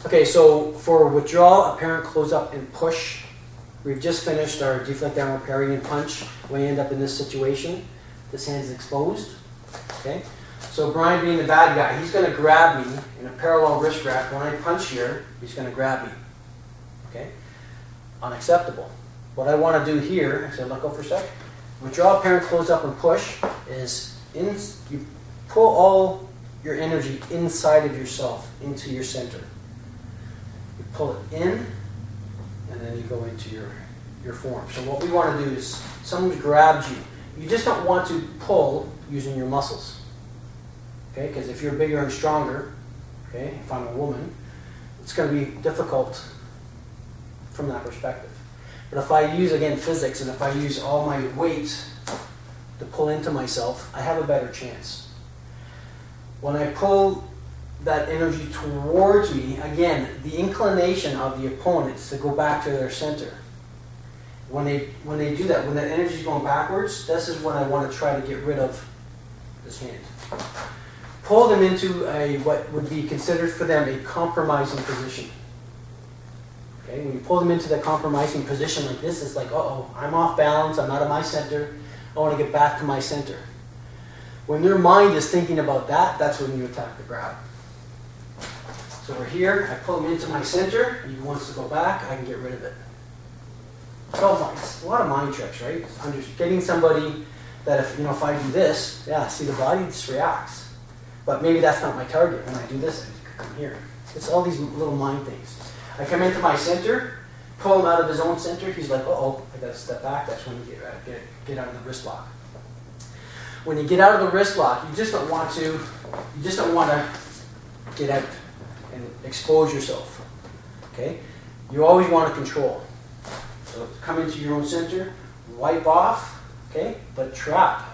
Okay, so for withdrawal, apparent close up and push, we've just finished our deflect downward parry and punch. When you end up in this situation, this hand is exposed. Okay, so Brian, being the bad guy, he's going to grab me in a parallel wrist grab. When I punch here, he's going to grab me. Okay, unacceptable. What I want to do here, so let go for a sec. Withdraw, apparent close up and push is you pull all your energy inside of yourself into your center. You pull it in, and then you go into your form. So what we want to do is, someone grabs you. You just don't want to pull using your muscles. Okay, because if you're bigger and stronger, okay, if I'm a woman, it's going to be difficult from that perspective. But if I use, again, physics, and if I use all my weight to pull into myself, I have a better chance. When I pull that energy towards me, again, the inclination of the opponent is to go back to their center. When they do that, when that energy is going backwards, this is when I want to try to get rid of this hand. Pull them into what would be considered for them a compromising position. Okay, when you pull them into the compromising position like this, it's like, uh-oh, I'm off balance, I'm out of my center, I want to get back to my center. When their mind is thinking about that, that's when you attack the grab. So we're here, I pull him into my center, he wants to go back, I can get rid of it. So it's a lot of mind tricks, right? I'm just getting somebody that if I do this, yeah, see the body just reacts. But maybe that's not my target. When I do this, I come here. It's all these little mind things. I come into my center, pull him out of his own center, he's like, uh-oh, I gotta step back, that's when you get out of the wrist lock. When you get out of the wrist lock, you just don't want to get out and expose yourself. Okay? You always want to control. So come into your own center, wipe off, okay, but trap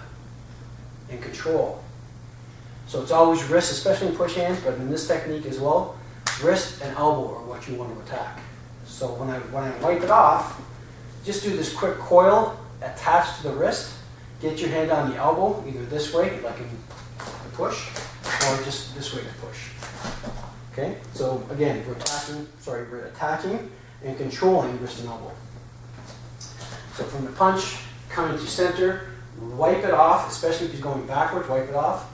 and control. So it's always wrist, especially in push hands, but in this technique as well, wrist and elbow are what you want to attack. So when I wipe it off, just do this quick coil attached to the wrist. Get your hand on the elbow, either this way, like in the push, or just this way to push. Okay? So again, we're attacking and controlling wrist and elbow. So from the punch, coming to center, wipe it off, especially if he's going backwards, wipe it off.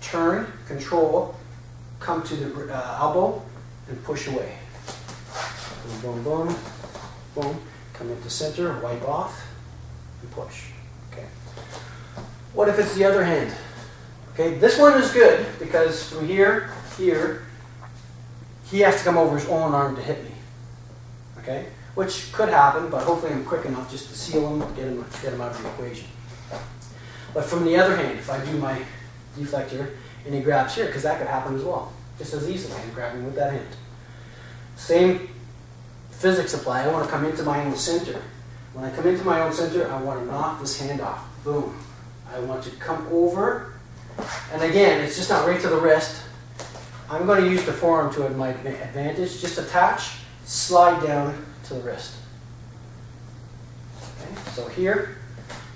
Turn, control, come to the elbow, and push away. Boom, boom, boom, boom. Come into center, wipe off, and push. Okay. What if it's the other hand? Okay, this one is good because from here, he has to come over his own arm to hit me. Okay, which could happen, but hopefully I'm quick enough just to seal him, get him out of the equation. But from the other hand, if I do my deflector and he grabs here, because that could happen as well, just as easily. I'm grabbing with that hand. Same physics apply. I want to come into my own center. When I come into my own center, I want to knock this hand off. Boom. I want to come over, and again, it's just not right to the wrist. I'm going to use the forearm to my advantage. Just attach, slide down to the wrist. Okay, so here,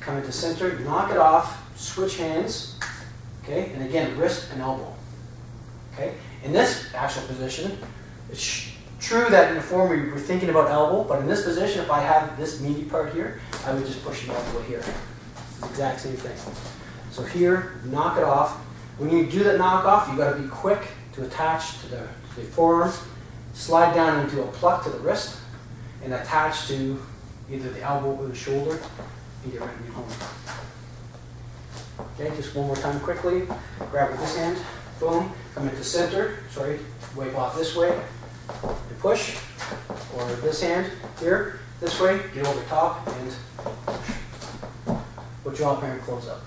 come into center, knock it off, switch hands, okay, and again, wrist and elbow. Okay, in this actual position, it's true that in the form we were thinking about elbow, but in this position, if I have this meaty part here, I would just push the elbow here. It's the exact same thing. So here, knock it off. When you do that knock off, you've got to be quick to attach to the forearm, slide down into a pluck to the wrist, and attach to either the elbow or the shoulder, and get right in your home. Okay, just one more time quickly. Grab with this hand, boom, come into center, wipe off this way, and push, or this hand here, this way, get over top, and push. Withdraw, apparent close up.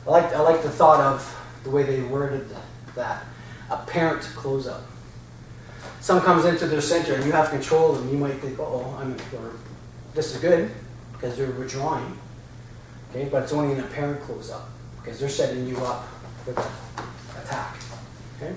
I like the thought of the way they worded that. Apparent close up. Some comes into their center and you have control them. You might think, this is good because they're withdrawing. Okay, but it's only an apparent close up because they're setting you up for the attack. Okay.